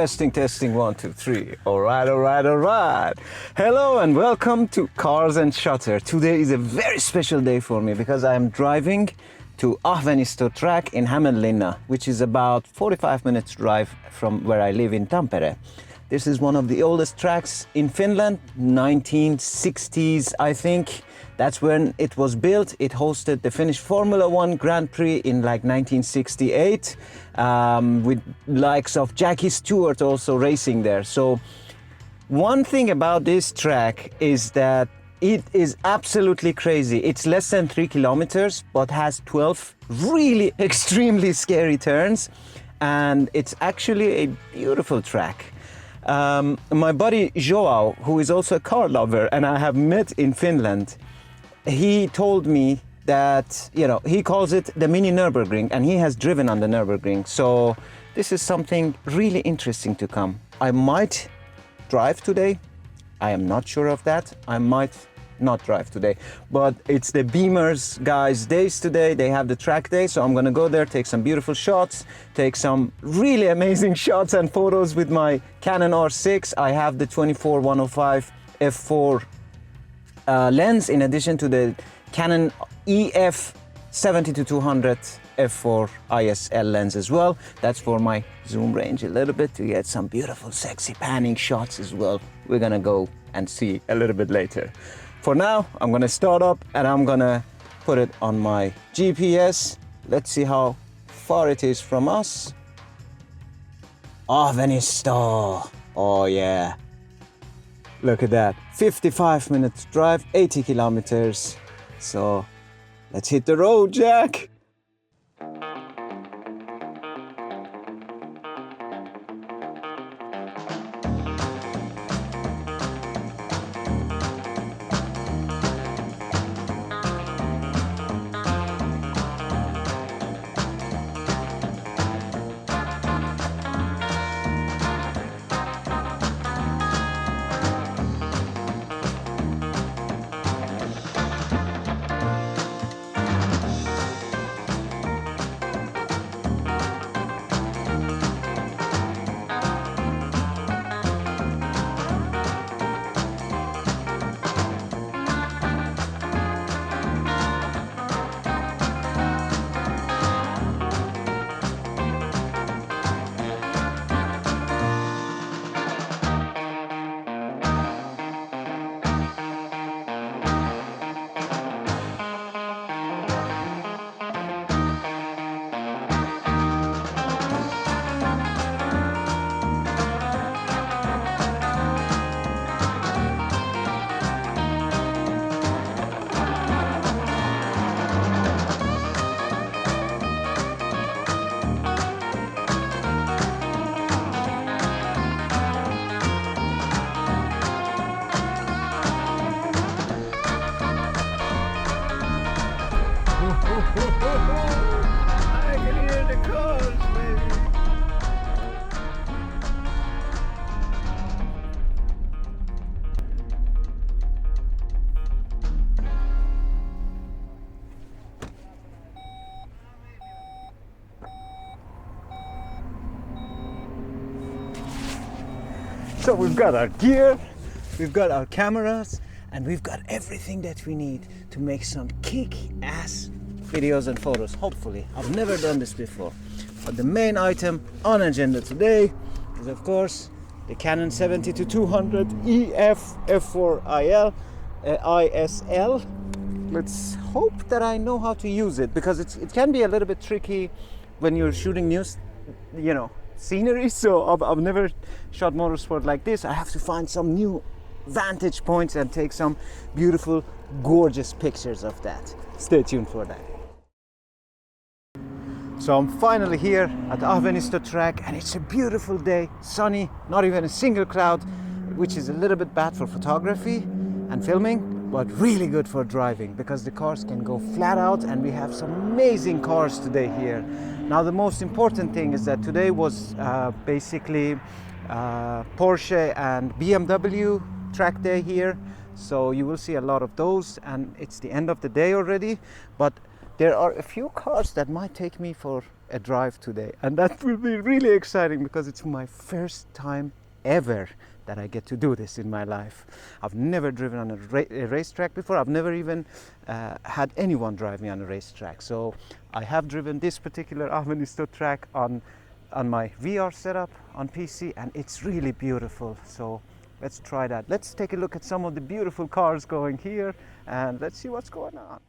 Testing, testing, 1, 2, 3. All right. Hello and welcome to Cars and Shutter. Today is a very special day for me because I am driving to Ahvenisto Track in Hämeenlinna, which is about 45 minutes drive from where I live in Tampere. This is one of the oldest tracks in Finland, 1960s, I think. That's when it was built. It hosted the Finnish Formula One Grand Prix in like 1968, with likes of Jackie Stewart also racing there. So one thing about this track is that it is absolutely crazy. It's less than 3 kilometers, but has 12 really extremely scary turns. And it's actually a beautiful track. My buddy Joao, who is also a car lover and I have met in Finland, he told me that, he calls it the mini Nürburgring and he has driven on the Nürburgring. So this is something really interesting to come. I might drive today. I am not sure of that. I might not drive today, but it's the Beamer's guys' days today. They have the track day, so I'm gonna go there, take some beautiful shots, take some really amazing shots and photos with my Canon R6. I have the 24-105 f4 lens in addition to the Canon EF 70-200 f4 ISL lens as well. That's for my zoom range a little bit to get some beautiful sexy panning shots as well. We're gonna go and see a little bit later. For now, I'm gonna start up and I'm gonna put it on my GPS. Let's see how far it is from us. Ahvenisto. Oh yeah. Look at that. 55 minutes drive, 80 kilometers. So let's hit the road, Jack. I can hear the cars, baby. So we've got our gear, we've got our cameras, and we've got everything that we need to make some kick-ass videos and photos, hopefully. I've never done this before. But the main item on agenda today is, of course, the Canon 70-200 EF f4 ISL. Let's hope that I know how to use it, because it can be a little bit tricky when you're shooting new, scenery. So I've never shot motorsport like this. I have to find some new vantage points and take some beautiful, gorgeous pictures of that. Stay tuned for that. So I'm finally here at Ahvenisto Track and it's a beautiful day, sunny, not even a single cloud, which is a little bit bad for photography and filming, but really good for driving because the cars can go flat out and we have some amazing cars today here. Now the most important thing is that today was basically Porsche and BMW track day here, so you will see a lot of those, and it's the end of the day already, but there are a few cars that might take me for a drive today, and that will be really exciting because it's my first time ever that I get to do this in my life. I've never driven on a racetrack before. I've never even had anyone drive me on a racetrack. So I have driven this particular Ahvenisto Track on my VR setup on PC, and it's really beautiful. So let's try that. Let's take a look at some of the beautiful cars going here, and let's see what's going on.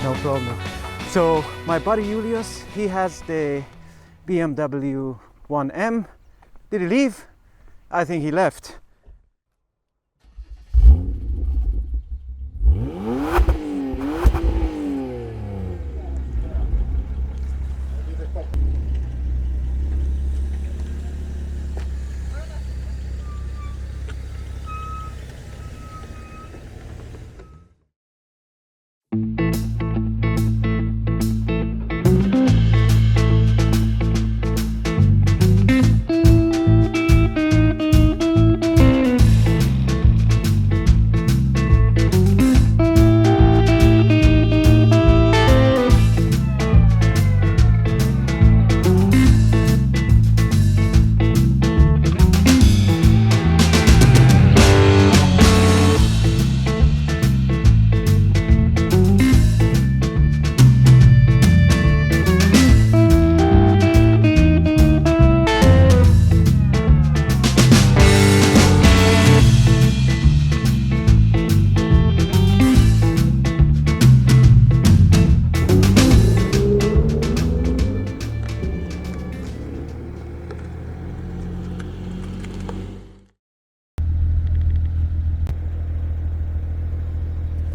No problem. So my buddy Julius, he has the BMW 1M. Did he leave? I think he left.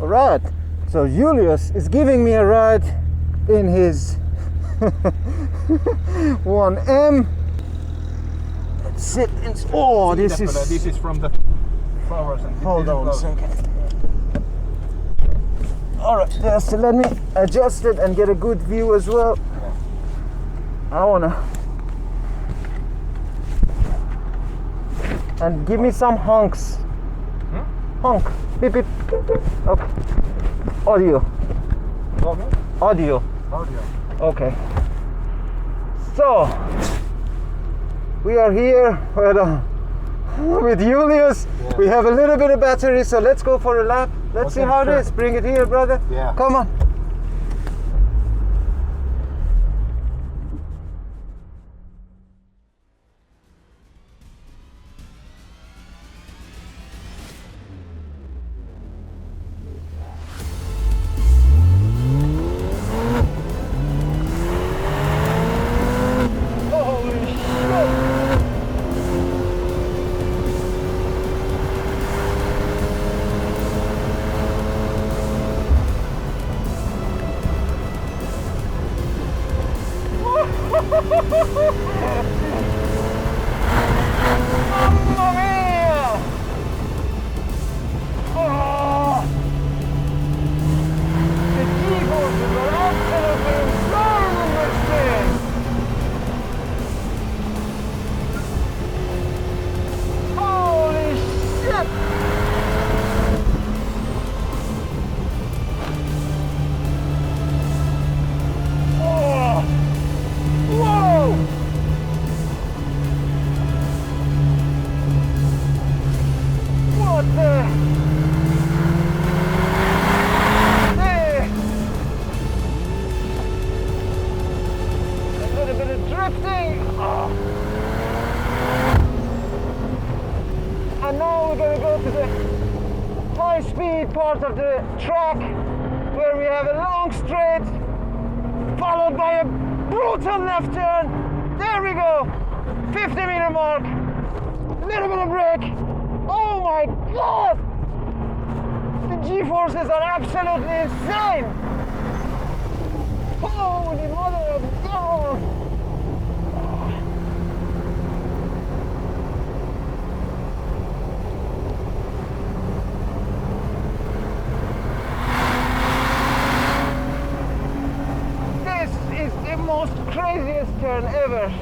Alright, so Julius is giving me a ride in his 1M. Let's sit in. Oh, this is from the flowers. And hold on a second. Alright, just let me adjust it and get a good view as well. I wanna. And give me some honks. Honk. Beep beep. Okay. Audio. Audio. Okay. So we are here with Julius. Yeah. We have a little bit of battery, so let's go for a lap. Let's see how it is. Bring it here, brother. Yeah. Come on. And now we're gonna go to the high-speed part of the track where we have a long straight followed by a brutal left turn. There we go, 50-meter mark, a little bit of brake. Oh my God! The G-forces are absolutely insane! Holy mother of God! This is the most craziest turn ever.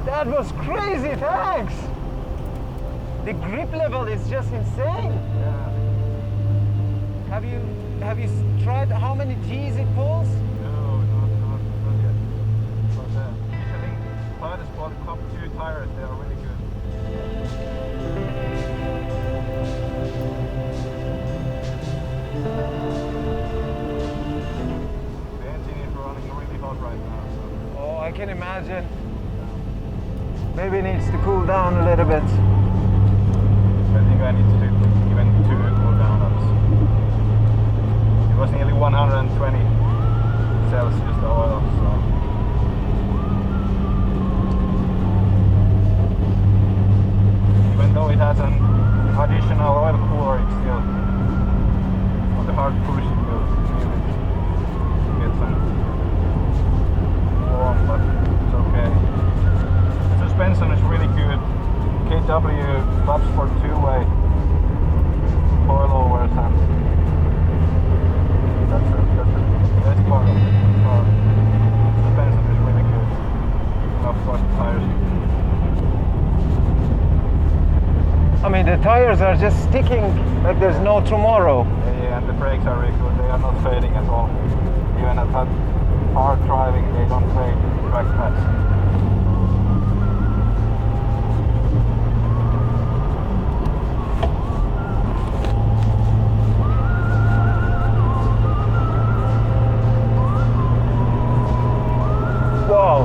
That was crazy, thanks! The grip level is just insane. Yeah. Have you tried how many G's it pulls? No, not yet. But usually tire spot top 2 tires, they are really good. The engine is running really hot right now. So. Oh, I can imagine. Maybe it needs to cool down a little bit. I think I need to do even 2 cool down laps. It was nearly 120 Celsius the oil, so. Even though it has an additional oil cooler, it's still on the hard push it will get some warm, but it's okay. Suspension is really good. KW flaps for 2-way coilovers, and that's the best part of the car. Suspension is really good. And of course the tires. I mean, the tires are just sticking like there's no tomorrow. Yeah, and the brakes are really good. They are not fading at all. Even at that hard driving, they don't fade track pads. Wow,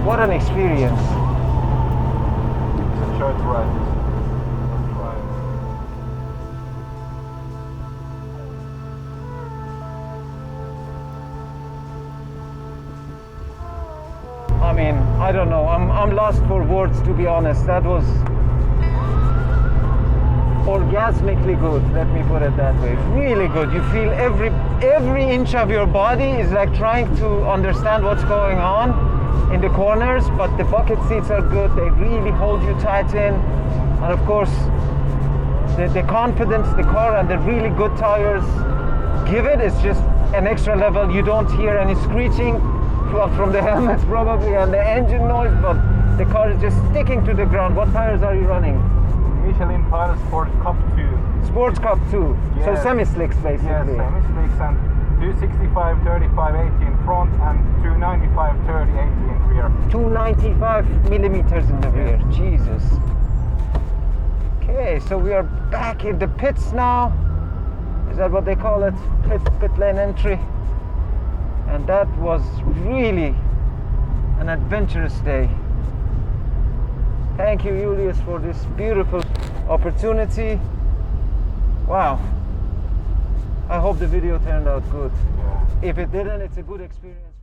what an experience. It's a short ride. I mean, I don't know. I'm lost for words, to be honest. That was orgasmically good. Let me put it that way. Really good. You feel every inch of your body is like trying to understand what's going on in the corners. But the bucket seats are good. They really hold you tight in, and of course, the confidence the car and the really good tires give it is just an extra level. You don't hear any screeching from the helmets probably and the engine noise, but the car is just sticking to the ground. What tires are you running? Michelin Sports Cup too. So Yes. semi-slicks Yes, basically. semi-slicks and 265, 35, 18 front and 295, 30, 18 rear. 295 millimeters in the rear. Jesus. Okay, so we are back in the pits now. Is that what they call it? Pit lane entry. And that was really an adventurous day. Thank you, Julius, for this beautiful opportunity. Wow. I hope the video turned out good. Yeah. If it didn't, it's a good experience.